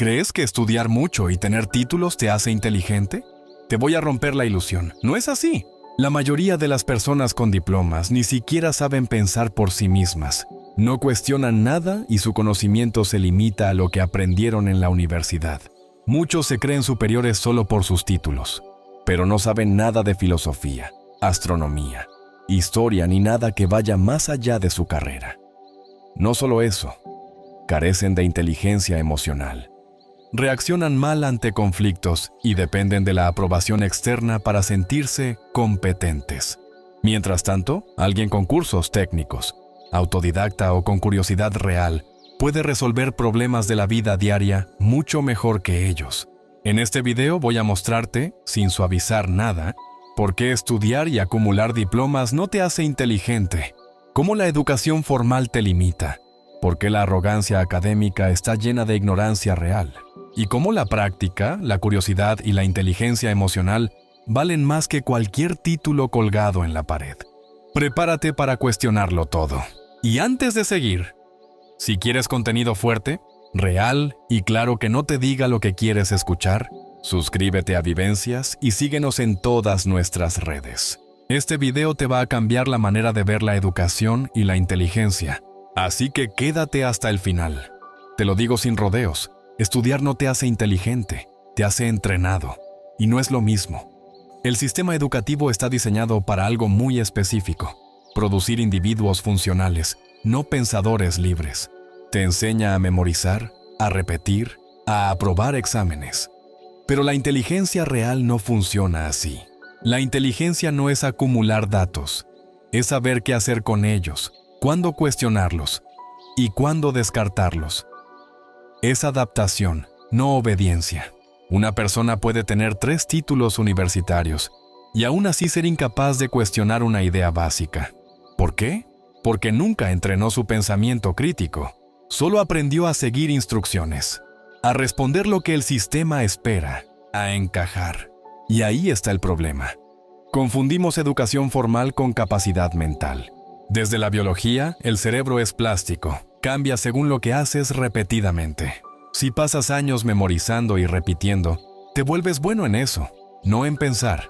¿Crees que estudiar mucho y tener títulos te hace inteligente? Te voy a romper la ilusión. No es así. La mayoría de las personas con diplomas ni siquiera saben pensar por sí mismas. No cuestionan nada y su conocimiento se limita a lo que aprendieron en la universidad. Muchos se creen superiores solo por sus títulos, pero no saben nada de filosofía, astronomía, historia ni nada que vaya más allá de su carrera. No solo eso, carecen de inteligencia emocional. Reaccionan mal ante conflictos y dependen de la aprobación externa para sentirse competentes. Mientras tanto, alguien con cursos técnicos, autodidacta o con curiosidad real, puede resolver problemas de la vida diaria mucho mejor que ellos. En este video voy a mostrarte, sin suavizar nada, por qué estudiar y acumular diplomas no te hace inteligente, cómo la educación formal te limita, por qué la arrogancia académica está llena de ignorancia real, y cómo la práctica, la curiosidad y la inteligencia emocional valen más que cualquier título colgado en la pared. Prepárate para cuestionarlo todo. Y antes de seguir, si quieres contenido fuerte, real y claro que no te diga lo que quieres escuchar, suscríbete a Vivencias y síguenos en todas nuestras redes. Este video te va a cambiar la manera de ver la educación y la inteligencia, así que quédate hasta el final. Te lo digo sin rodeos, estudiar no te hace inteligente, te hace entrenado, y no es lo mismo. El sistema educativo está diseñado para algo muy específico: producir individuos funcionales, no pensadores libres. Te enseña a memorizar, a repetir, a aprobar exámenes. Pero la inteligencia real no funciona así. La inteligencia no es acumular datos, es saber qué hacer con ellos, cuándo cuestionarlos y cuándo descartarlos. Es adaptación, no obediencia. Una persona puede tener 3 títulos universitarios y aún así ser incapaz de cuestionar una idea básica. ¿Por qué? Porque nunca entrenó su pensamiento crítico. Solo aprendió a seguir instrucciones, a responder lo que el sistema espera, a encajar. Y ahí está el problema. Confundimos educación formal con capacidad mental. Desde la biología, el cerebro es plástico. Cambia según lo que haces repetidamente. Si pasas años memorizando y repitiendo, te vuelves bueno en eso, no en pensar.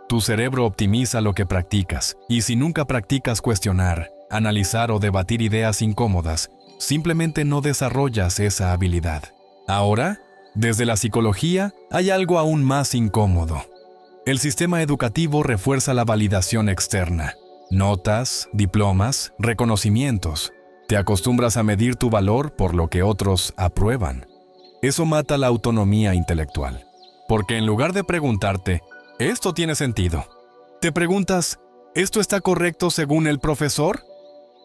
Tu cerebro optimiza lo que practicas, y si nunca practicas cuestionar, analizar o debatir ideas incómodas, simplemente no desarrollas esa habilidad. Ahora, desde la psicología, hay algo aún más incómodo. El sistema educativo refuerza la validación externa. Notas, diplomas, reconocimientos. Te acostumbras a medir tu valor por lo que otros aprueban. Eso mata la autonomía intelectual. Porque en lugar de preguntarte, ¿esto tiene sentido?, te preguntas, ¿esto está correcto según el profesor?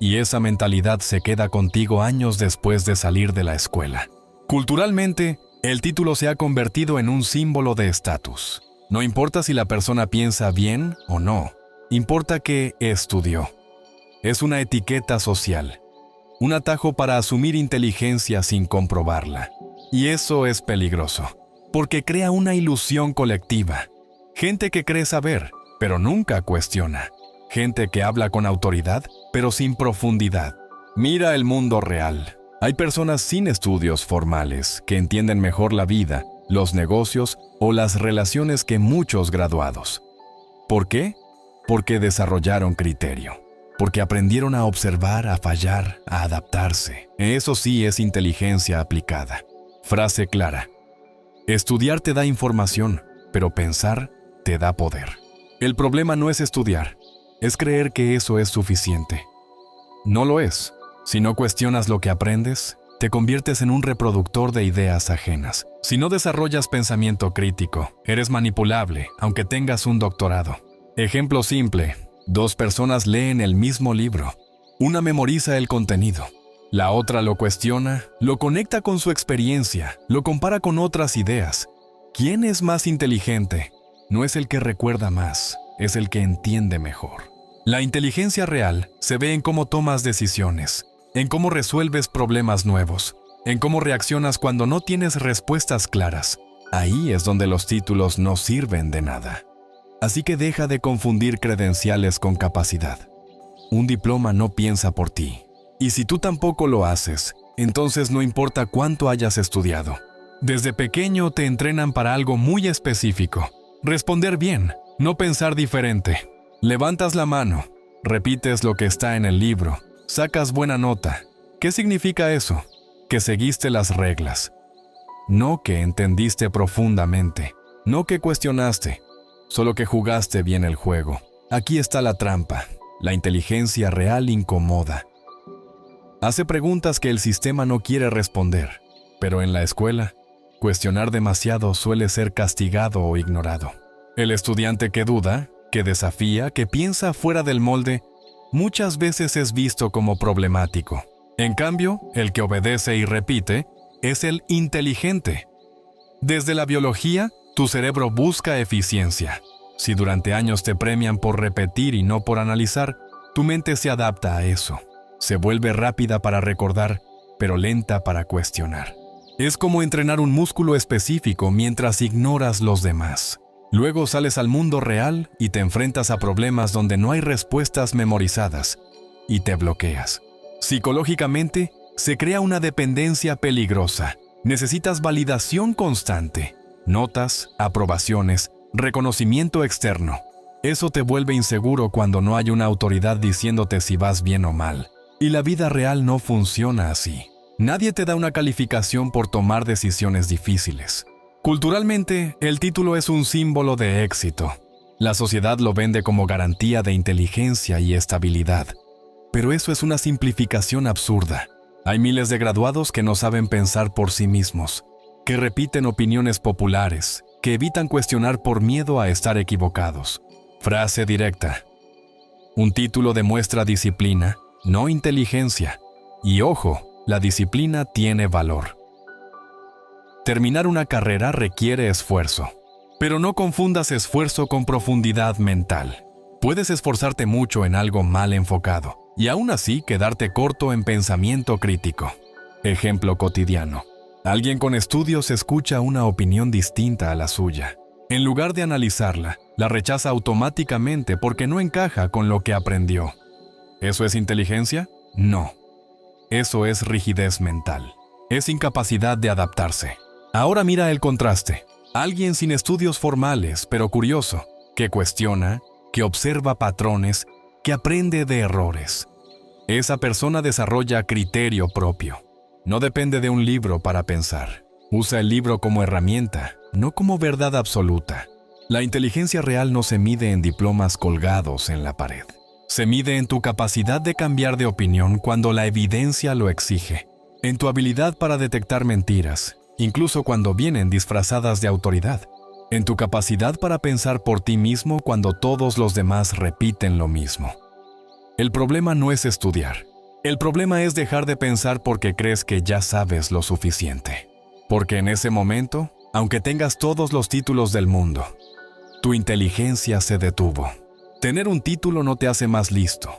Y esa mentalidad se queda contigo años después de salir de la escuela. Culturalmente, el título se ha convertido en un símbolo de estatus. No importa si la persona piensa bien o no, importa que estudió. Es una etiqueta social. Un atajo para asumir inteligencia sin comprobarla. Y eso es peligroso, porque crea una ilusión colectiva. Gente que cree saber, pero nunca cuestiona. Gente que habla con autoridad, pero sin profundidad. Mira el mundo real. Hay personas sin estudios formales que entienden mejor la vida, los negocios o las relaciones que muchos graduados. ¿Por qué? Porque desarrollaron criterio. Porque aprendieron a observar, a fallar, a adaptarse. Eso sí es inteligencia aplicada. Frase clara. Estudiar te da información, pero pensar te da poder. El problema no es estudiar, es creer que eso es suficiente. No lo es. Si no cuestionas lo que aprendes, te conviertes en un reproductor de ideas ajenas. Si no desarrollas pensamiento crítico, eres manipulable, aunque tengas un doctorado. Ejemplo simple. 2 personas leen el mismo libro. Una memoriza el contenido. La otra lo cuestiona, lo conecta con su experiencia, lo compara con otras ideas. ¿Quién es más inteligente? No es el que recuerda más, es el que entiende mejor. La inteligencia real se ve en cómo tomas decisiones, en cómo resuelves problemas nuevos, en cómo reaccionas cuando no tienes respuestas claras. Ahí es donde los títulos no sirven de nada. Así que deja de confundir credenciales con capacidad. Un diploma no piensa por ti. Y si tú tampoco lo haces, entonces no importa cuánto hayas estudiado. Desde pequeño te entrenan para algo muy específico. Responder bien, no pensar diferente. Levantas la mano, repites lo que está en el libro, sacas buena nota. ¿Qué significa eso? Que seguiste las reglas. No que entendiste profundamente, no que cuestionaste, solo que jugaste bien el juego. Aquí está la trampa. La inteligencia real incomoda. Hace preguntas que el sistema no quiere responder, pero en la escuela, cuestionar demasiado suele ser castigado o ignorado. El estudiante que duda, que desafía, que piensa fuera del molde, muchas veces es visto como problemático. En cambio, el que obedece y repite es el inteligente. Desde la biología, tu cerebro busca eficiencia. Si durante años te premian por repetir y no por analizar, tu mente se adapta a eso. Se vuelve rápida para recordar, pero lenta para cuestionar. Es como entrenar un músculo específico mientras ignoras los demás. Luego sales al mundo real y te enfrentas a problemas donde no hay respuestas memorizadas y te bloqueas. Psicológicamente, se crea una dependencia peligrosa. Necesitas validación constante, notas, aprobaciones, reconocimiento externo. Eso te vuelve inseguro cuando no hay una autoridad diciéndote si vas bien o mal. Y la vida real no funciona así. Nadie te da una calificación por tomar decisiones difíciles. Culturalmente, el título es un símbolo de éxito. La sociedad lo vende como garantía de inteligencia y estabilidad. Pero eso es una simplificación absurda. Hay miles de graduados que no saben pensar por sí mismos, que repiten opiniones populares, que evitan cuestionar por miedo a estar equivocados. Frase directa. Un título demuestra disciplina, no inteligencia. Y ojo, la disciplina tiene valor. Terminar una carrera requiere esfuerzo. Pero no confundas esfuerzo con profundidad mental. Puedes esforzarte mucho en algo mal enfocado, y aún así quedarte corto en pensamiento crítico. Ejemplo cotidiano. Alguien con estudios escucha una opinión distinta a la suya. En lugar de analizarla, la rechaza automáticamente porque no encaja con lo que aprendió. ¿Eso es inteligencia? No. Eso es rigidez mental. Es incapacidad de adaptarse. Ahora mira el contraste. Alguien sin estudios formales, pero curioso, que cuestiona, que observa patrones, que aprende de errores. Esa persona desarrolla criterio propio. No depende de un libro para pensar. Usa el libro como herramienta, no como verdad absoluta. La inteligencia real no se mide en diplomas colgados en la pared. Se mide en tu capacidad de cambiar de opinión cuando la evidencia lo exige. En tu habilidad para detectar mentiras, incluso cuando vienen disfrazadas de autoridad. En tu capacidad para pensar por ti mismo cuando todos los demás repiten lo mismo. El problema no es estudiar. El problema es dejar de pensar porque crees que ya sabes lo suficiente. Porque en ese momento, aunque tengas todos los títulos del mundo, tu inteligencia se detuvo. Tener un título no te hace más listo,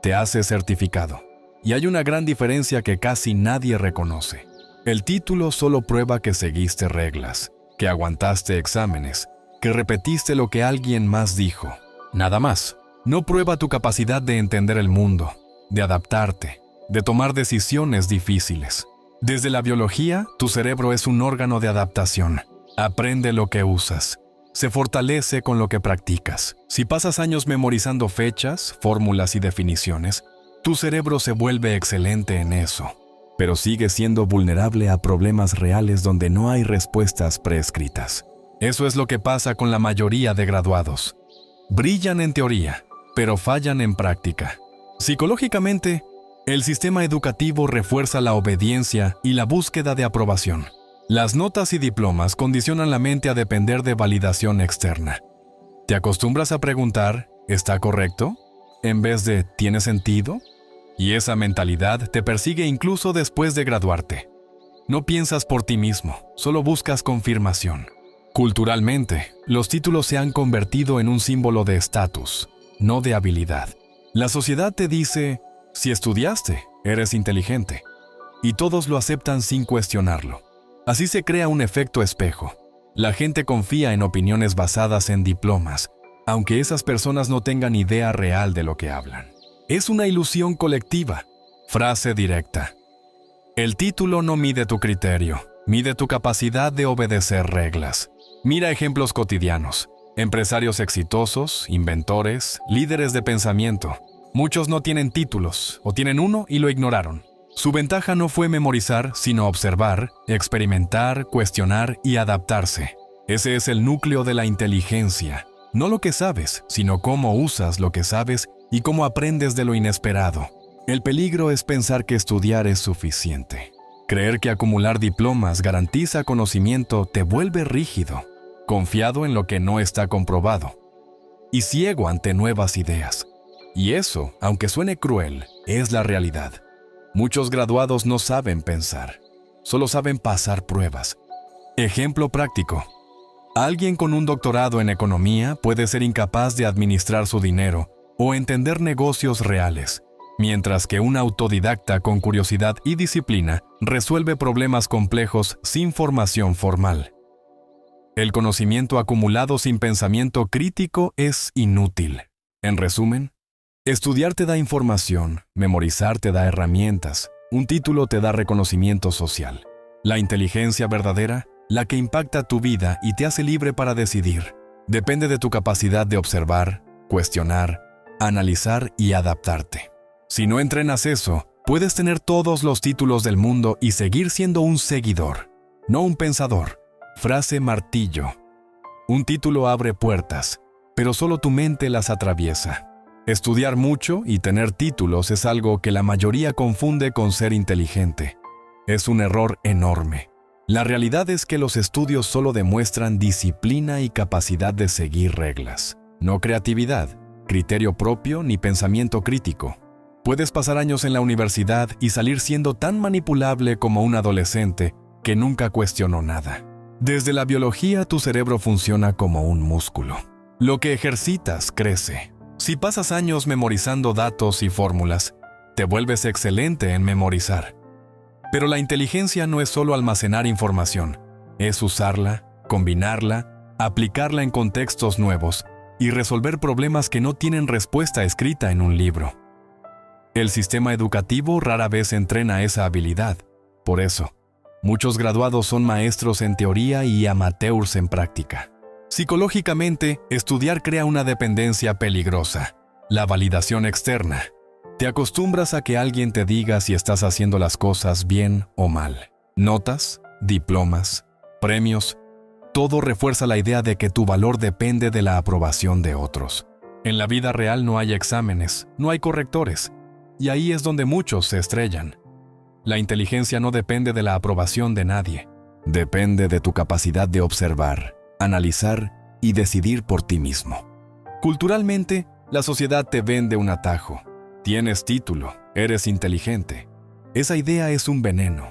te hace certificado. Y hay una gran diferencia que casi nadie reconoce. El título solo prueba que seguiste reglas, que aguantaste exámenes, que repetiste lo que alguien más dijo. Nada más. No prueba tu capacidad de entender el mundo, de adaptarte, de tomar decisiones difíciles. Desde la biología, tu cerebro es un órgano de adaptación. Aprende lo que usas. Se fortalece con lo que practicas. Si pasas años memorizando fechas, fórmulas y definiciones, tu cerebro se vuelve excelente en eso. Pero sigue siendo vulnerable a problemas reales donde no hay respuestas preescritas. Eso es lo que pasa con la mayoría de graduados. Brillan en teoría, pero fallan en práctica. Psicológicamente, el sistema educativo refuerza la obediencia y la búsqueda de aprobación. Las notas y diplomas condicionan la mente a depender de validación externa. ¿Te acostumbras a preguntar, ¿está correcto?, en vez de ¿tiene sentido? Y esa mentalidad te persigue incluso después de graduarte. No piensas por ti mismo, solo buscas confirmación. Culturalmente, los títulos se han convertido en un símbolo de estatus, no de habilidad. La sociedad te dice, si estudiaste, eres inteligente. Y todos lo aceptan sin cuestionarlo. Así se crea un efecto espejo. La gente confía en opiniones basadas en diplomas, aunque esas personas no tengan idea real de lo que hablan. Es una ilusión colectiva. Frase directa. El título no mide tu criterio. Mide tu capacidad de obedecer reglas. Mira ejemplos cotidianos. Empresarios exitosos, inventores, líderes de pensamiento. Muchos no tienen títulos, o tienen uno y lo ignoraron. Su ventaja no fue memorizar, sino observar, experimentar, cuestionar y adaptarse. Ese es el núcleo de la inteligencia. No lo que sabes, sino cómo usas lo que sabes y cómo aprendes de lo inesperado. El peligro es pensar que estudiar es suficiente. Creer que acumular diplomas garantiza conocimiento te vuelve rígido, confiado en lo que no está comprobado, y ciego ante nuevas ideas. Y eso, aunque suene cruel, es la realidad. Muchos graduados no saben pensar, solo saben pasar pruebas. Ejemplo práctico. Alguien con un doctorado en economía puede ser incapaz de administrar su dinero o entender negocios reales, mientras que un autodidacta con curiosidad y disciplina resuelve problemas complejos sin formación formal. El conocimiento acumulado sin pensamiento crítico es inútil. En resumen, estudiar te da información, memorizar te da herramientas, un título te da reconocimiento social. La inteligencia verdadera, la que impacta tu vida y te hace libre para decidir, depende de tu capacidad de observar, cuestionar, analizar y adaptarte. Si no entrenas eso, puedes tener todos los títulos del mundo y seguir siendo un seguidor, no un pensador. Frase martillo. Un título abre puertas, pero solo tu mente las atraviesa. Estudiar mucho y tener títulos es algo que la mayoría confunde con ser inteligente. Es un error enorme. La realidad es que los estudios solo demuestran disciplina y capacidad de seguir reglas, no creatividad, criterio propio ni pensamiento crítico. Puedes pasar años en la universidad y salir siendo tan manipulable como un adolescente que nunca cuestionó nada. Desde la biología, tu cerebro funciona como un músculo. Lo que ejercitas crece. Si pasas años memorizando datos y fórmulas, te vuelves excelente en memorizar. Pero la inteligencia no es solo almacenar información, es usarla, combinarla, aplicarla en contextos nuevos y resolver problemas que no tienen respuesta escrita en un libro. El sistema educativo rara vez entrena esa habilidad. Por eso, muchos graduados son maestros en teoría y amateurs en práctica. Psicológicamente, estudiar crea una dependencia peligrosa, la validación externa. Te acostumbras a que alguien te diga si estás haciendo las cosas bien o mal. Notas, diplomas, premios, todo refuerza la idea de que tu valor depende de la aprobación de otros. En la vida real no hay exámenes, no hay correctores, y ahí es donde muchos se estrellan. La inteligencia no depende de la aprobación de nadie. Depende de tu capacidad de observar, analizar y decidir por ti mismo. Culturalmente, la sociedad te vende un atajo. Tienes título, eres inteligente. Esa idea es un veneno.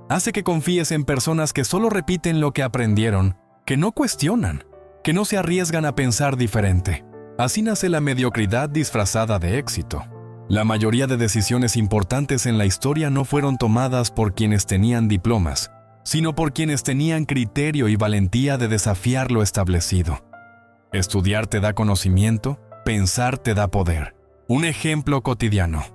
Hace que confíes en personas que solo repiten lo que aprendieron, que no cuestionan, que no se arriesgan a pensar diferente. Así nace la mediocridad disfrazada de éxito. La mayoría de decisiones importantes en la historia no fueron tomadas por quienes tenían diplomas, sino por quienes tenían criterio y valentía de desafiar lo establecido. Estudiar te da conocimiento, pensar te da poder. Un ejemplo cotidiano.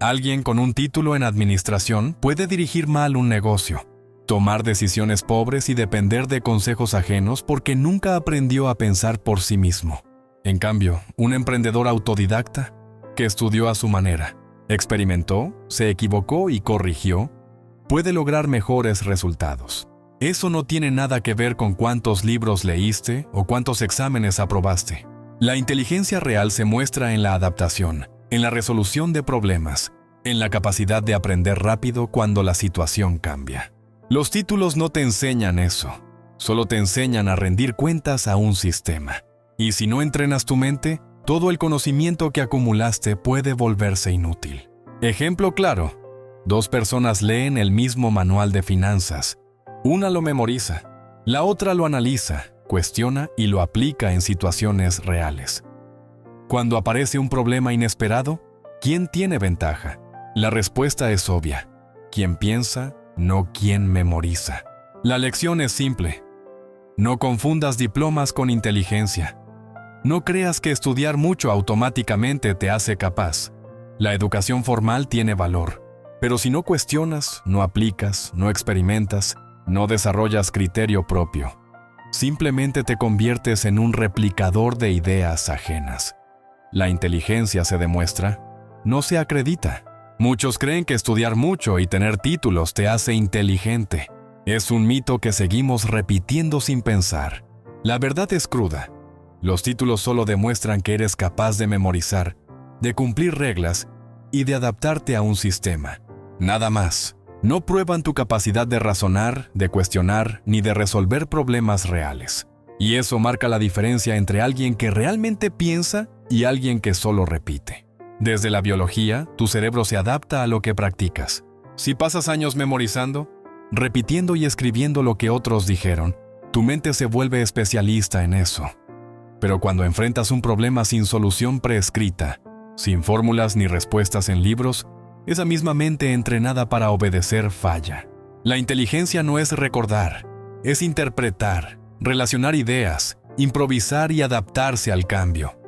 Alguien con un título en administración puede dirigir mal un negocio, tomar decisiones pobres y depender de consejos ajenos porque nunca aprendió a pensar por sí mismo. En cambio, un emprendedor autodidacta, que estudió a su manera, experimentó, se equivocó y corrigió, puede lograr mejores resultados. Eso no tiene nada que ver con cuántos libros leíste o cuántos exámenes aprobaste. La inteligencia real se muestra en la adaptación, en la resolución de problemas, en la capacidad de aprender rápido cuando la situación cambia. Los títulos no te enseñan eso, solo te enseñan a rendir cuentas a un sistema. Y si no entrenas tu mente, todo el conocimiento que acumulaste puede volverse inútil. Ejemplo claro. 2 personas leen el mismo manual de finanzas. Una lo memoriza, la otra lo analiza, cuestiona y lo aplica en situaciones reales. Cuando aparece un problema inesperado, ¿quién tiene ventaja? La respuesta es obvia. Quien piensa, no quien memoriza. La lección es simple. No confundas diplomas con inteligencia. No creas que estudiar mucho automáticamente te hace capaz. La educación formal tiene valor, pero si no cuestionas, no aplicas, no experimentas, No desarrollas criterio propio. Simplemente te conviertes en un replicador de ideas ajenas. La inteligencia se demuestra, no se acredita. Muchos creen que estudiar mucho y tener títulos te hace inteligente. Es un mito que seguimos repitiendo sin pensar. La verdad es cruda. Los títulos solo demuestran que eres capaz de memorizar, de cumplir reglas y de adaptarte a un sistema. Nada más. No prueban tu capacidad de razonar, de cuestionar, ni de resolver problemas reales. Y eso marca la diferencia entre alguien que realmente piensa y alguien que solo repite. Desde la biología, tu cerebro se adapta a lo que practicas. Si pasas años memorizando, repitiendo y escribiendo lo que otros dijeron, tu mente se vuelve especialista en eso. Pero cuando enfrentas un problema sin solución preescrita, sin fórmulas ni respuestas en libros, esa misma mente entrenada para obedecer falla. La inteligencia no es recordar, es interpretar, relacionar ideas, improvisar y adaptarse al cambio.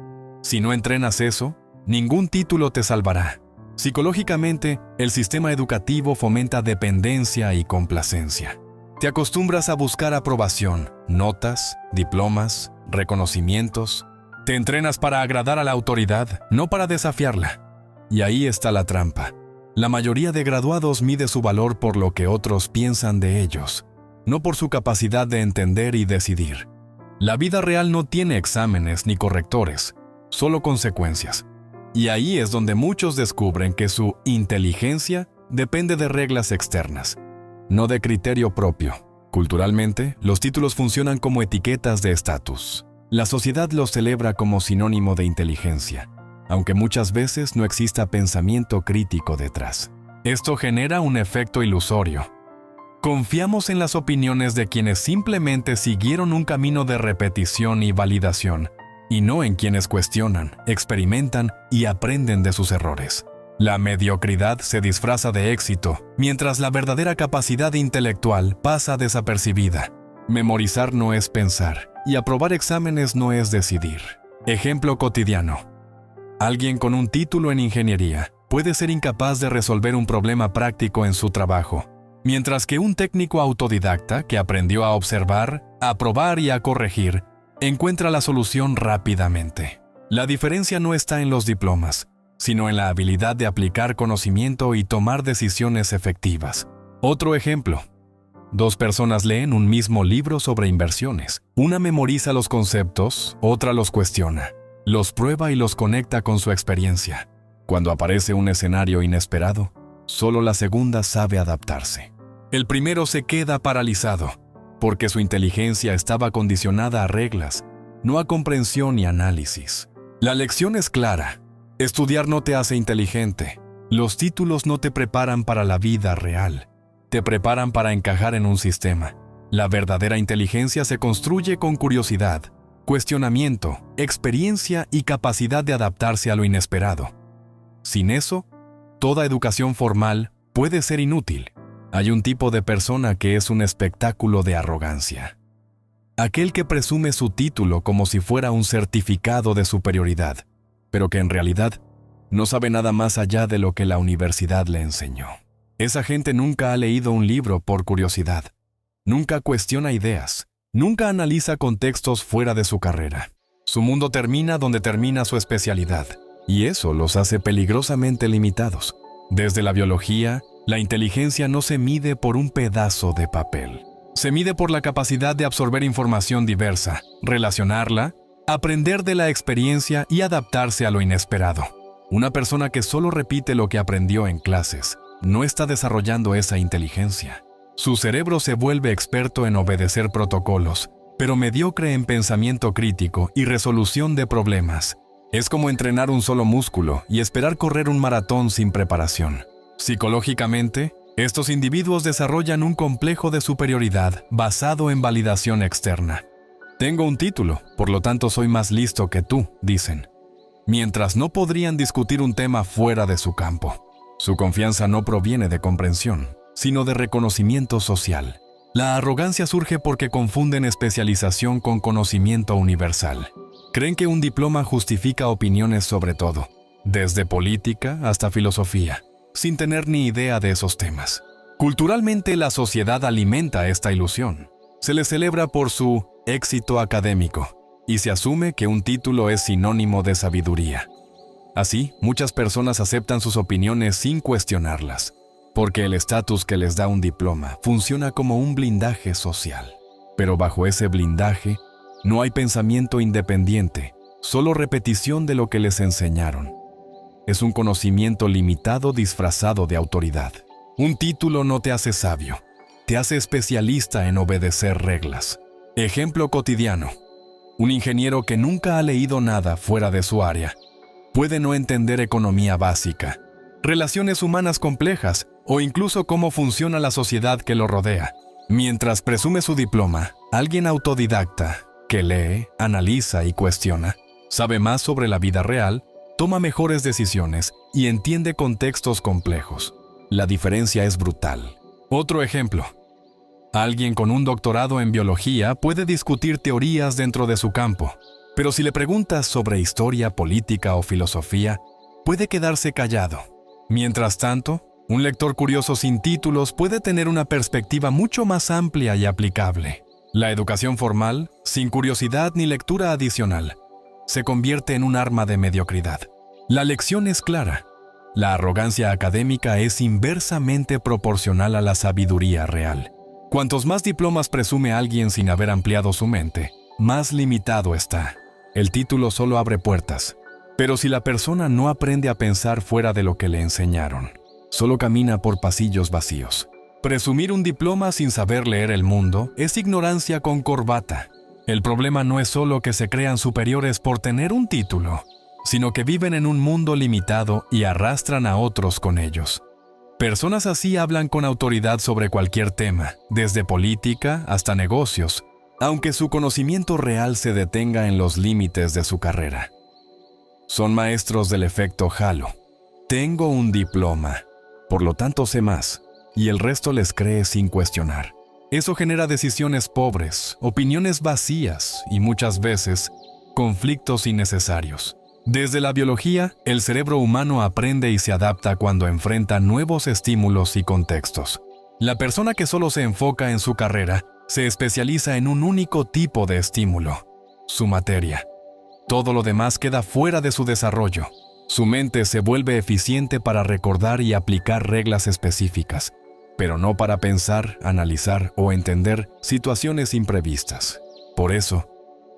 Si no entrenas eso, ningún título te salvará. Psicológicamente, el sistema educativo fomenta dependencia y complacencia. Te acostumbras a buscar aprobación, notas, diplomas, reconocimientos. Te entrenas para agradar a la autoridad, no para desafiarla. Y ahí está la trampa. La mayoría de graduados mide su valor por lo que otros piensan de ellos, no por su capacidad de entender y decidir. La vida real no tiene exámenes ni correctores, solo consecuencias. Y ahí es donde muchos descubren que su inteligencia depende de reglas externas, no de criterio propio. Culturalmente, los títulos funcionan como etiquetas de estatus. La sociedad los celebra como sinónimo de inteligencia, aunque muchas veces no exista pensamiento crítico detrás. Esto genera un efecto ilusorio. Confiamos en las opiniones de quienes simplemente siguieron un camino de repetición y validación, y no en quienes cuestionan, experimentan y aprenden de sus errores. La mediocridad se disfraza de éxito, mientras la verdadera capacidad intelectual pasa desapercibida. Memorizar no es pensar, y aprobar exámenes no es decidir. Ejemplo cotidiano. Alguien con un título en ingeniería puede ser incapaz de resolver un problema práctico en su trabajo, mientras que un técnico autodidacta que aprendió a observar, a probar y a corregir, encuentra la solución rápidamente. La diferencia no está en los diplomas, sino en la habilidad de aplicar conocimiento y tomar decisiones efectivas. Otro ejemplo. Dos personas leen un mismo libro sobre inversiones. Una memoriza los conceptos, otra los cuestiona. Los prueba y los conecta con su experiencia. Cuando aparece un escenario inesperado, solo la segunda sabe adaptarse. El primero se queda paralizado, porque su inteligencia estaba condicionada a reglas, no a comprensión y análisis. La lección es clara. Estudiar no te hace inteligente. Los títulos no te preparan para la vida real. Te preparan para encajar en un sistema. La verdadera inteligencia se construye con curiosidad, cuestionamiento, experiencia y capacidad de adaptarse a lo inesperado. Sin eso, toda educación formal puede ser inútil. Hay un tipo de persona que es un espectáculo de arrogancia. Aquel que presume su título como si fuera un certificado de superioridad, pero que en realidad no sabe nada más allá de lo que la universidad le enseñó. Esa gente nunca ha leído un libro por curiosidad, nunca cuestiona ideas, nunca analiza contextos fuera de su carrera. Su mundo termina donde termina su especialidad, y eso los hace peligrosamente limitados. Desde la biología, la inteligencia no se mide por un pedazo de papel. Se mide por la capacidad de absorber información diversa, relacionarla, aprender de la experiencia y adaptarse a lo inesperado. Una persona que solo repite lo que aprendió en clases no está desarrollando esa inteligencia. Su cerebro se vuelve experto en obedecer protocolos, pero mediocre en pensamiento crítico y resolución de problemas. Es como entrenar un solo músculo y esperar correr un maratón sin preparación. Psicológicamente, estos individuos desarrollan un complejo de superioridad basado en validación externa. Tengo un título, por lo tanto soy más listo que tú, dicen. Mientras no podrían discutir un tema fuera de su campo. Su confianza no proviene de comprensión, sino de reconocimiento social. La arrogancia surge porque confunden especialización con conocimiento universal. Creen que un diploma justifica opiniones sobre todo, desde política hasta filosofía, sin tener ni idea de esos temas. Culturalmente, la sociedad alimenta esta ilusión. Se le celebra por su éxito académico y se asume que un título es sinónimo de sabiduría. Así, muchas personas aceptan sus opiniones sin cuestionarlas, porque el estatus que les da un diploma funciona como un blindaje social. Pero bajo ese blindaje, no hay pensamiento independiente, solo repetición de lo que les enseñaron. Es un conocimiento limitado disfrazado de autoridad. Un título no te hace sabio, te hace especialista en obedecer reglas. Ejemplo cotidiano. Un ingeniero que nunca ha leído nada fuera de su área puede no entender economía básica, relaciones humanas complejas o incluso cómo funciona la sociedad que lo rodea. Mientras presume su diploma, alguien autodidacta, que lee, analiza y cuestiona, sabe más sobre la vida real, toma mejores decisiones y entiende contextos complejos. La diferencia es brutal. Otro ejemplo. Alguien con un doctorado en biología puede discutir teorías dentro de su campo, pero si le preguntas sobre historia, política o filosofía, puede quedarse callado. Mientras tanto, un lector curioso sin títulos puede tener una perspectiva mucho más amplia y aplicable. La educación formal, sin curiosidad ni lectura adicional, se convierte en un arma de mediocridad. La lección es clara. La arrogancia académica es inversamente proporcional a la sabiduría real. Cuantos más diplomas presume alguien sin haber ampliado su mente, más limitado está. El título solo abre puertas, pero si la persona no aprende a pensar fuera de lo que le enseñaron, solo camina por pasillos vacíos. Presumir un diploma sin saber leer el mundo es ignorancia con corbata. El problema no es solo que se crean superiores por tener un título, sino que viven en un mundo limitado y arrastran a otros con ellos. Personas así hablan con autoridad sobre cualquier tema, desde política hasta negocios, aunque su conocimiento real se detenga en los límites de su carrera. Son maestros del efecto halo. Tengo un diploma, por lo tanto sé más, y el resto les cree sin cuestionar. Eso genera decisiones pobres, opiniones vacías y muchas veces conflictos innecesarios. Desde la biología, el cerebro humano aprende y se adapta cuando enfrenta nuevos estímulos y contextos. La persona que solo se enfoca en su carrera se especializa en un único tipo de estímulo, su materia. Todo lo demás queda fuera de su desarrollo. Su mente se vuelve eficiente para recordar y aplicar reglas específicas, pero no para pensar, analizar o entender situaciones imprevistas. Por eso,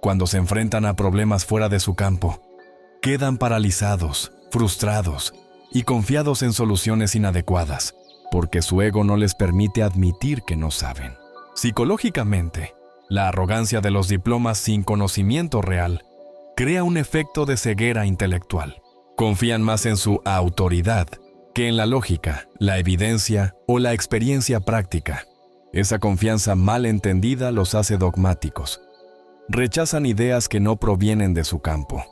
cuando se enfrentan a problemas fuera de su campo, quedan paralizados, frustrados y confiados en soluciones inadecuadas, porque su ego no les permite admitir que no saben. Psicológicamente, la arrogancia de los diplomas sin conocimiento real crea un efecto de ceguera intelectual. Confían más en su autoridad que en la lógica, la evidencia o la experiencia práctica. Esa confianza mal entendida los hace dogmáticos. Rechazan ideas que no provienen de su campo.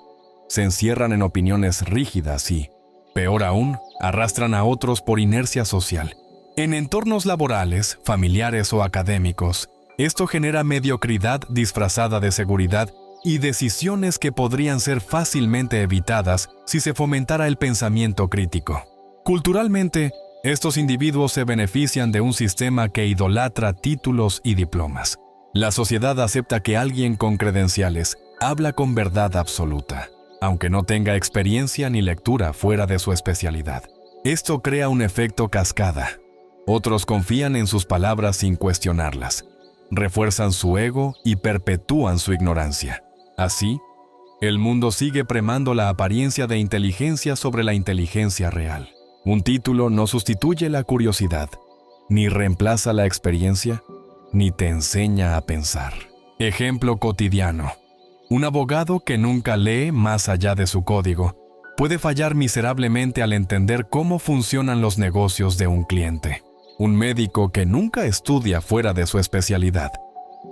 Se encierran en opiniones rígidas y, peor aún, arrastran a otros por inercia social. En entornos laborales, familiares o académicos, esto genera mediocridad disfrazada de seguridad y decisiones que podrían ser fácilmente evitadas si se fomentara el pensamiento crítico. Culturalmente, estos individuos se benefician de un sistema que idolatra títulos y diplomas. La sociedad acepta que alguien con credenciales habla con verdad absoluta, aunque no tenga experiencia ni lectura fuera de su especialidad. Esto crea un efecto cascada. Otros confían en sus palabras sin cuestionarlas, refuerzan su ego y perpetúan su ignorancia. Así, el mundo sigue premiando la apariencia de inteligencia sobre la inteligencia real. Un título no sustituye la curiosidad, ni reemplaza la experiencia, ni te enseña a pensar. Ejemplo cotidiano. Un abogado que nunca lee más allá de su código puede fallar miserablemente al entender cómo funcionan los negocios de un cliente. Un médico que nunca estudia fuera de su especialidad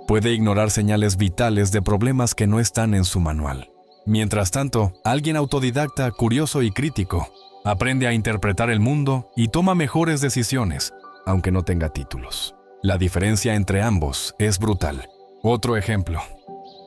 puede ignorar señales vitales de problemas que no están en su manual. Mientras tanto, alguien autodidacta, curioso y crítico aprende a interpretar el mundo y toma mejores decisiones, aunque no tenga títulos. La diferencia entre ambos es brutal. Otro ejemplo.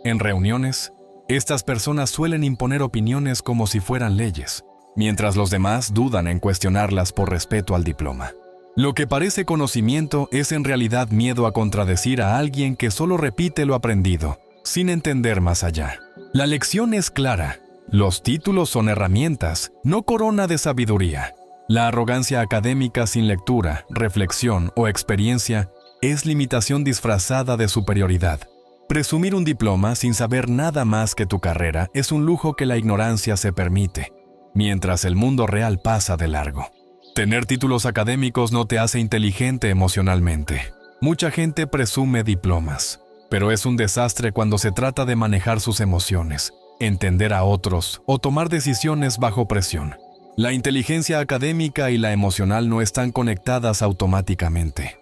En reuniones, estas personas suelen imponer opiniones como si fueran leyes, mientras los demás dudan en cuestionarlas por respeto al diploma. Lo que parece conocimiento es en realidad miedo a contradecir a alguien que solo repite lo aprendido, sin entender más allá. La lección es clara. Los títulos son herramientas, no corona de sabiduría. La arrogancia académica sin lectura, reflexión o experiencia es limitación disfrazada de superioridad. Presumir un diploma sin saber nada más que tu carrera es un lujo que la ignorancia se permite, mientras el mundo real pasa de largo. Tener títulos académicos no te hace inteligente emocionalmente. Mucha gente presume diplomas, pero es un desastre cuando se trata de manejar sus emociones, entender a otros o tomar decisiones bajo presión. La inteligencia académica y la emocional no están conectadas automáticamente.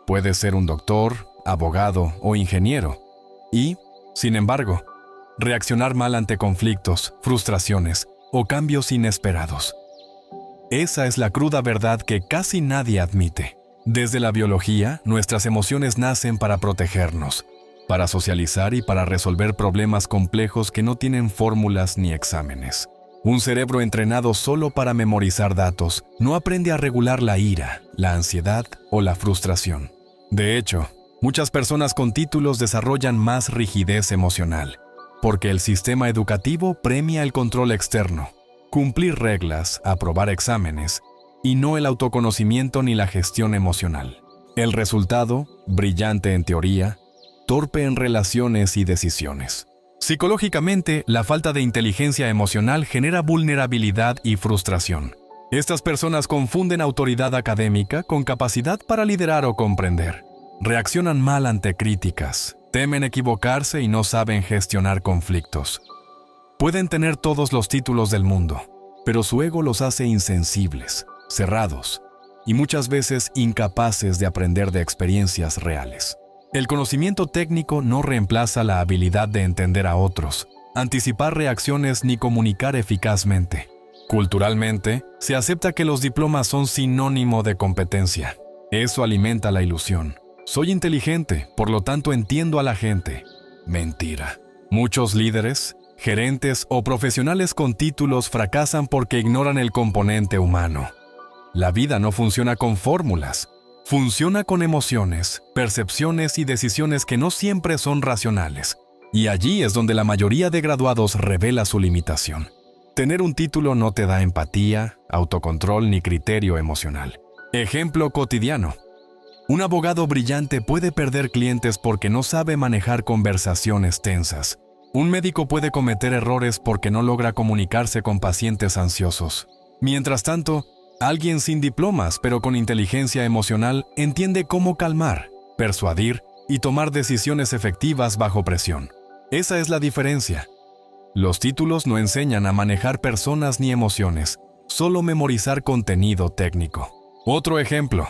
Puedes ser un doctor, abogado o ingeniero y, sin embargo, reaccionar mal ante conflictos, frustraciones o cambios inesperados. Esa es la cruda verdad que casi nadie admite. Desde la biología, nuestras emociones nacen para protegernos, para socializar y para resolver problemas complejos que no tienen fórmulas ni exámenes. Un cerebro entrenado solo para memorizar datos no aprende a regular la ira, la ansiedad o la frustración. De hecho, muchas personas con títulos desarrollan más rigidez emocional, porque el sistema educativo premia el control externo, cumplir reglas, aprobar exámenes, y no el autoconocimiento ni la gestión emocional. El resultado, brillante en teoría, torpe en relaciones y decisiones. Psicológicamente, la falta de inteligencia emocional genera vulnerabilidad y frustración. Estas personas confunden autoridad académica con capacidad para liderar o comprender. Reaccionan mal ante críticas, temen equivocarse y no saben gestionar conflictos. Pueden tener todos los títulos del mundo, pero su ego los hace insensibles, cerrados y muchas veces incapaces de aprender de experiencias reales. El conocimiento técnico no reemplaza la habilidad de entender a otros, anticipar reacciones ni comunicar eficazmente. Culturalmente, se acepta que los diplomas son sinónimo de competencia. Eso alimenta la ilusión. Soy inteligente, por lo tanto entiendo a la gente. Mentira. Muchos líderes, gerentes o profesionales con títulos fracasan porque ignoran el componente humano. La vida no funciona con fórmulas. Funciona con emociones, percepciones y decisiones que no siempre son racionales. Y allí es donde la mayoría de graduados revela su limitación. Tener un título no te da empatía, autocontrol ni criterio emocional. Ejemplo cotidiano. Un abogado brillante puede perder clientes porque no sabe manejar conversaciones tensas. Un médico puede cometer errores porque no logra comunicarse con pacientes ansiosos. Mientras tanto, alguien sin diplomas pero con inteligencia emocional entiende cómo calmar, persuadir y tomar decisiones efectivas bajo presión. Esa es la diferencia. Los títulos no enseñan a manejar personas ni emociones, solo memorizar contenido técnico. Otro ejemplo.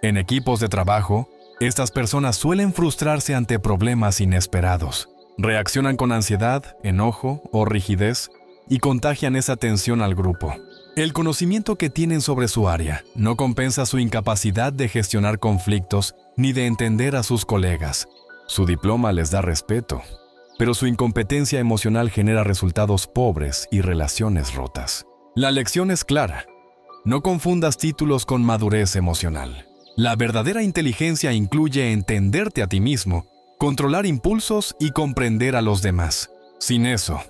En equipos de trabajo, estas personas suelen frustrarse ante problemas inesperados. Reaccionan con ansiedad, enojo o rigidez y contagian esa tensión al grupo. El conocimiento que tienen sobre su área no compensa su incapacidad de gestionar conflictos ni de entender a sus colegas. Su diploma les da respeto, pero su incompetencia emocional genera resultados pobres y relaciones rotas. La lección es clara. No confundas títulos con madurez emocional. La verdadera inteligencia incluye entenderte a ti mismo, controlar impulsos y comprender a los demás. Sin eso,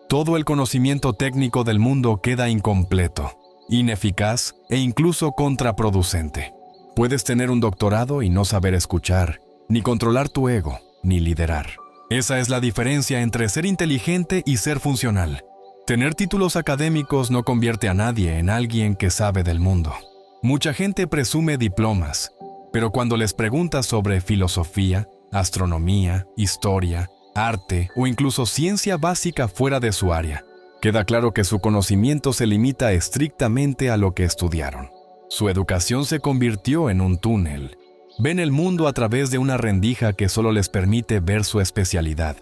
todo el conocimiento técnico del mundo queda incompleto, ineficaz e incluso contraproducente. Puedes tener un doctorado y no saber escuchar, ni controlar tu ego, ni liderar. Esa es la diferencia entre ser inteligente y ser funcional. Tener títulos académicos no convierte a nadie en alguien que sabe del mundo. Mucha gente presume diplomas, pero cuando les preguntas sobre filosofía, astronomía, historia, arte o incluso ciencia básica fuera de su área, queda claro que su conocimiento se limita estrictamente a lo que estudiaron. Su educación se convirtió en un túnel. Ven el mundo a través de una rendija que solo les permite ver su especialidad.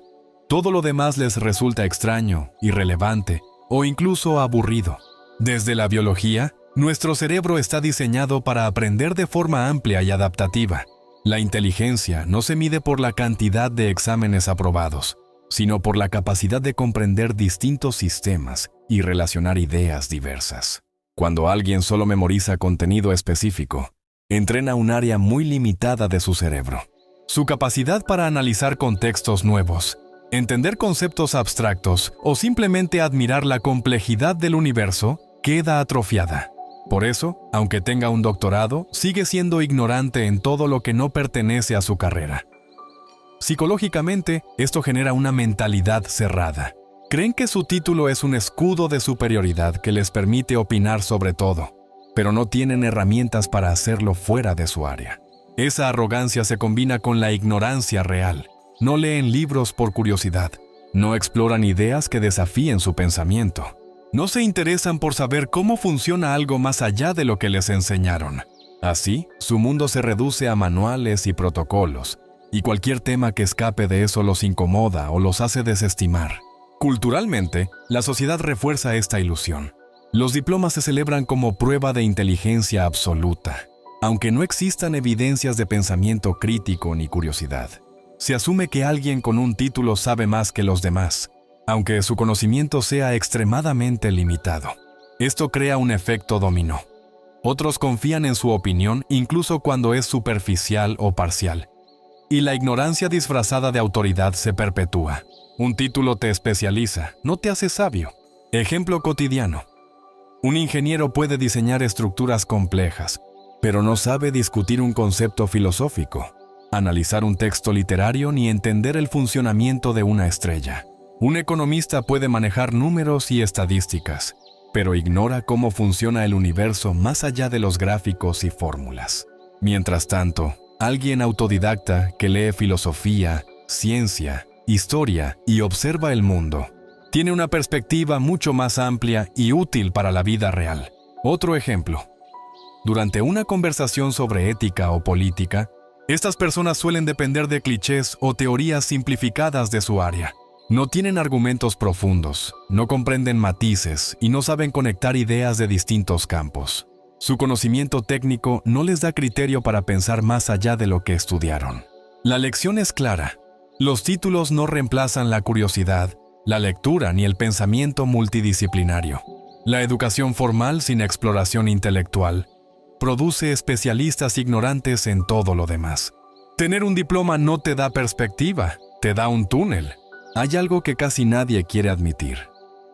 Todo lo demás les resulta extraño, irrelevante o incluso aburrido. Desde la biología, nuestro cerebro está diseñado para aprender de forma amplia y adaptativa. La inteligencia no se mide por la cantidad de exámenes aprobados, sino por la capacidad de comprender distintos sistemas y relacionar ideas diversas. Cuando alguien solo memoriza contenido específico, Entrena un área muy limitada de su cerebro. Su capacidad para analizar contextos nuevos, entender conceptos abstractos o simplemente admirar la complejidad del universo queda atrofiada. Por eso, aunque tenga un doctorado, sigue siendo ignorante en todo lo que no pertenece a su carrera. Psicológicamente, esto genera una mentalidad cerrada. Creen que su título es un escudo de superioridad que les permite opinar sobre todo, pero no tienen herramientas para hacerlo fuera de su área. Esa arrogancia se combina con la ignorancia real. No leen libros por curiosidad. No exploran ideas que desafíen su pensamiento. No se interesan por saber cómo funciona algo más allá de lo que les enseñaron. Así, su mundo se reduce a manuales y protocolos, y cualquier tema que escape de eso los incomoda o los hace desestimar. Culturalmente, la sociedad refuerza esta ilusión. Los diplomas se celebran como prueba de inteligencia absoluta, aunque no existan evidencias de pensamiento crítico ni curiosidad. Se asume que alguien con un título sabe más que los demás, aunque su conocimiento sea extremadamente limitado. Esto crea un efecto dominó. Otros confían en su opinión incluso cuando es superficial o parcial, y la ignorancia disfrazada de autoridad se perpetúa. Un título te especializa, no te hace sabio. Ejemplo cotidiano. Un ingeniero puede diseñar estructuras complejas, pero no sabe discutir un concepto filosófico, analizar un texto literario ni entender el funcionamiento de una estrella. Un economista puede manejar números y estadísticas, pero ignora cómo funciona el universo más allá de los gráficos y fórmulas. Mientras tanto, alguien autodidacta que lee filosofía, ciencia, historia y observa el mundo, tiene una perspectiva mucho más amplia y útil para la vida real. Otro ejemplo. Durante una conversación sobre ética o política, estas personas suelen depender de clichés o teorías simplificadas de su área. No tienen argumentos profundos, no comprenden matices y no saben conectar ideas de distintos campos. Su conocimiento técnico no les da criterio para pensar más allá de lo que estudiaron. La lección es clara. Los títulos no reemplazan la curiosidad, la lectura ni el pensamiento multidisciplinario. La educación formal sin exploración intelectual produce especialistas ignorantes en todo lo demás. Tener un diploma no te da perspectiva, te da un túnel. Hay algo que casi nadie quiere admitir: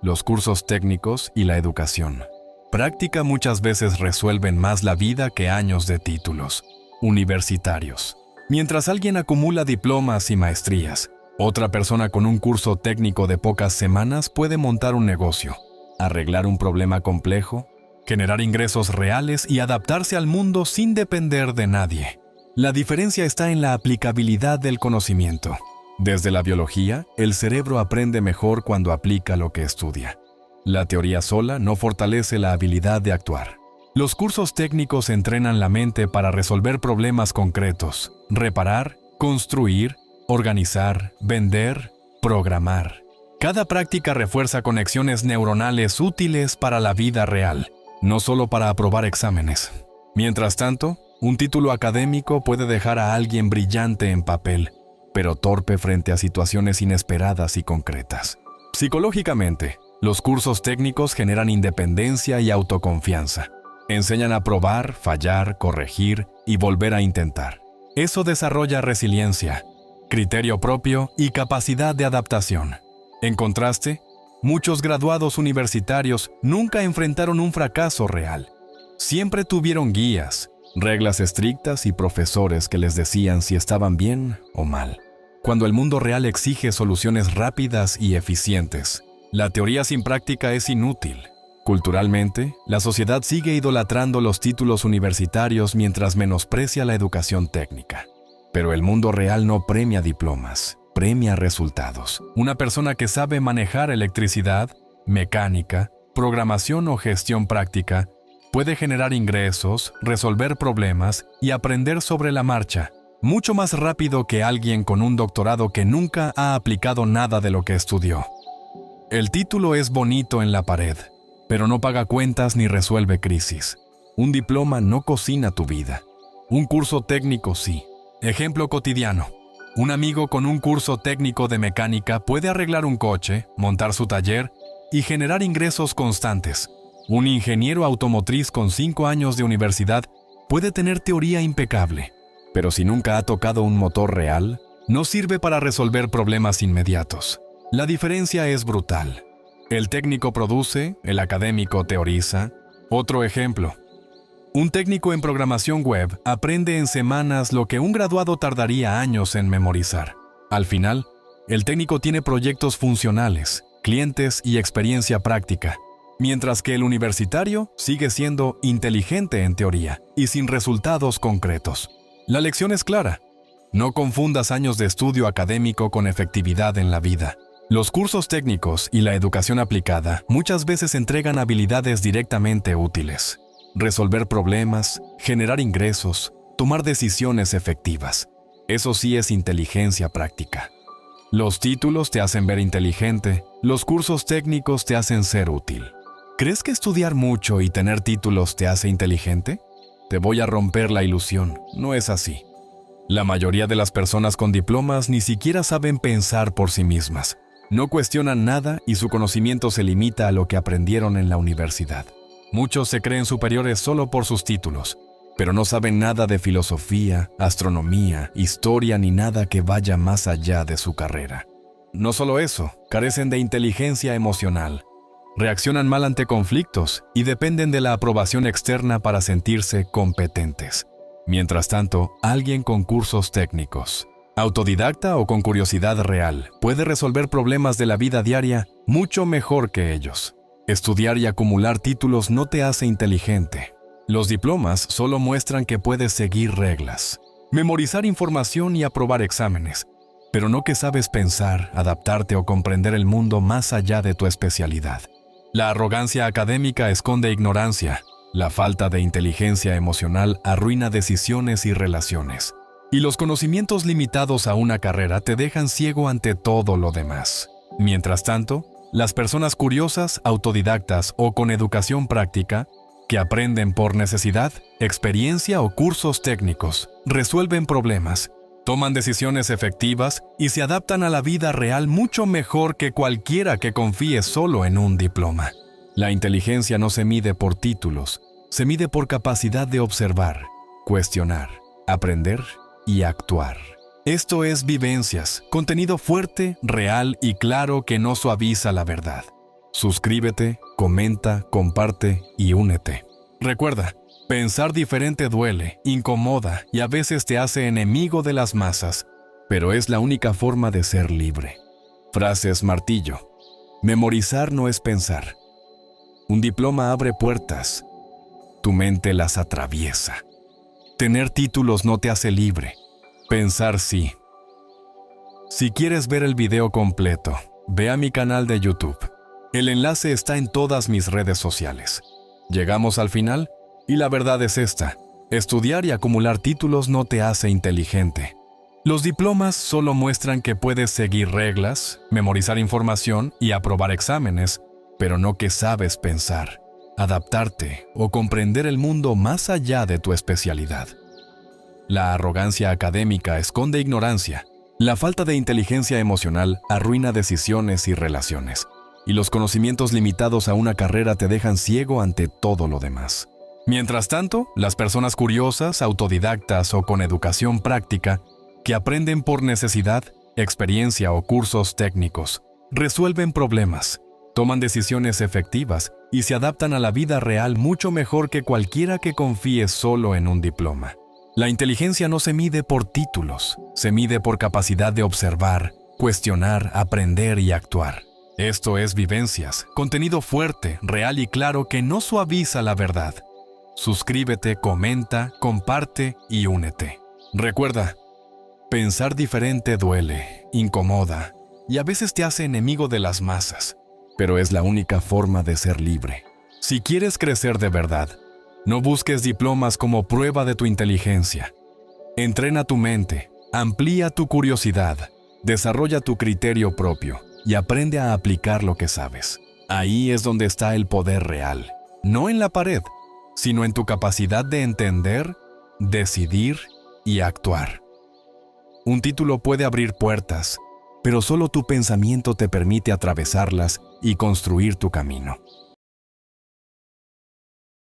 los cursos técnicos y la educación. Práctica muchas veces resuelven más la vida que años de títulos universitarios. Mientras alguien acumula diplomas y maestrías, otra persona con un curso técnico de pocas semanas puede montar un negocio, arreglar un problema complejo, generar ingresos reales y adaptarse al mundo sin depender de nadie. La diferencia está en la aplicabilidad del conocimiento. Desde la biología, el cerebro aprende mejor cuando aplica lo que estudia. La teoría sola no fortalece la habilidad de actuar. Los cursos técnicos entrenan la mente para resolver problemas concretos, reparar, construir, organizar, vender, programar. Cada práctica refuerza conexiones neuronales útiles para la vida real, no solo para aprobar exámenes. Mientras tanto, un título académico puede dejar a alguien brillante en papel, pero torpe frente a situaciones inesperadas y concretas. Psicológicamente, los cursos técnicos generan independencia y autoconfianza. Enseñan a probar, fallar, corregir y volver a intentar. Eso desarrolla resiliencia, criterio propio y capacidad de adaptación. En contraste, muchos graduados universitarios nunca enfrentaron un fracaso real. Siempre tuvieron guías, reglas estrictas y profesores que les decían si estaban bien o mal. Cuando el mundo real exige soluciones rápidas y eficientes, la teoría sin práctica es inútil. Culturalmente, la sociedad sigue idolatrando los títulos universitarios mientras menosprecia la educación técnica. Pero el mundo real no premia diplomas, premia resultados. Una persona que sabe manejar electricidad, mecánica, programación o gestión práctica puede generar ingresos, resolver problemas y aprender sobre la marcha, mucho más rápido que alguien con un doctorado que nunca ha aplicado nada de lo que estudió. El título es bonito en la pared, pero no paga cuentas ni resuelve crisis. Un diploma no cocina tu vida. Un curso técnico sí. Ejemplo cotidiano. Un amigo con un curso técnico de mecánica puede arreglar un coche, montar su taller y generar ingresos constantes. Un ingeniero automotriz con 5 años de universidad Puede tener teoría impecable, pero si nunca ha tocado un motor real, no sirve para resolver problemas inmediatos. La diferencia es brutal. El técnico produce, el académico teoriza. Otro ejemplo. Un técnico en programación web aprende en semanas lo que un graduado tardaría años en memorizar. Al final, el técnico tiene proyectos funcionales, clientes y experiencia práctica, mientras que el universitario sigue siendo inteligente en teoría y sin resultados concretos. La lección es clara. No confundas años de estudio académico con efectividad en la vida. Los cursos técnicos y la educación aplicada muchas veces entregan habilidades directamente útiles. Resolver problemas, generar ingresos, tomar decisiones efectivas. Eso sí es inteligencia práctica. Los títulos te hacen ver inteligente, los cursos técnicos te hacen ser útil. ¿Crees que estudiar mucho y tener títulos te hace inteligente? Te voy a romper la ilusión, no es así. La mayoría de las personas con diplomas ni siquiera saben pensar por sí mismas. No cuestionan nada y su conocimiento se limita a lo que aprendieron en la universidad. Muchos se creen superiores solo por sus títulos, pero no saben nada de filosofía, astronomía, historia ni nada que vaya más allá de su carrera. No solo eso, carecen de inteligencia emocional. Reaccionan mal ante conflictos y dependen de la aprobación externa para sentirse competentes. Mientras tanto, alguien con cursos técnicos, autodidacta o con curiosidad real, puede resolver problemas de la vida diaria mucho mejor que ellos. Estudiar y acumular títulos no te hace inteligente. Los diplomas solo muestran que puedes seguir reglas, memorizar información y aprobar exámenes, pero no que sabes pensar, adaptarte o comprender el mundo más allá de tu especialidad. La arrogancia académica esconde ignorancia. La falta de inteligencia emocional arruina decisiones y relaciones. Y los conocimientos limitados a una carrera te dejan ciego ante todo lo demás. Mientras tanto, las personas curiosas, autodidactas o con educación práctica, que aprenden por necesidad, experiencia o cursos técnicos, resuelven problemas, toman decisiones efectivas y se adaptan a la vida real mucho mejor que cualquiera que confíe solo en un diploma. La inteligencia no se mide por títulos, se mide por capacidad de observar, cuestionar, aprender y actuar. Esto es Vivencias, contenido fuerte, real y claro que no suaviza la verdad. Suscríbete, comenta, comparte y únete. Recuerda, pensar diferente duele, incomoda y a veces te hace enemigo de las masas, pero es la única forma de ser libre. Frases martillo. Memorizar no es pensar. Un diploma abre puertas. Tu mente las atraviesa. Tener títulos no te hace libre. Pensar sí. Si quieres ver el video completo, ve a mi canal de YouTube. El enlace está en todas mis redes sociales. Llegamos al final y la verdad es esta. Estudiar y acumular títulos no te hace inteligente. Los diplomas solo muestran que puedes seguir reglas, memorizar información y aprobar exámenes, pero no que sabes pensar, adaptarte o comprender el mundo más allá de tu especialidad. La arrogancia académica esconde ignorancia. La falta de inteligencia emocional arruina decisiones y relaciones. Y los conocimientos limitados a una carrera te dejan ciego ante todo lo demás. Mientras tanto, las personas curiosas, autodidactas o con educación práctica, que aprenden por necesidad, experiencia o cursos técnicos, resuelven problemas, toman decisiones efectivas y se adaptan a la vida real mucho mejor que cualquiera que confíe solo en un diploma. La inteligencia no se mide por títulos, se mide por capacidad de observar, cuestionar, aprender y actuar. Esto es Vivencias, contenido fuerte, real y claro que no suaviza la verdad. Suscríbete, comenta, comparte y únete. Recuerda, pensar diferente duele, incomoda y a veces te hace enemigo de las masas, pero es la única forma de ser libre. Si quieres crecer de verdad, no busques diplomas como prueba de tu inteligencia. Entrena tu mente, amplía tu curiosidad, desarrolla tu criterio propio y aprende a aplicar lo que sabes. Ahí es donde está el poder real, no en la pared, sino en tu capacidad de entender, decidir y actuar. Un título puede abrir puertas, pero solo tu pensamiento te permite atravesarlas y construir tu camino.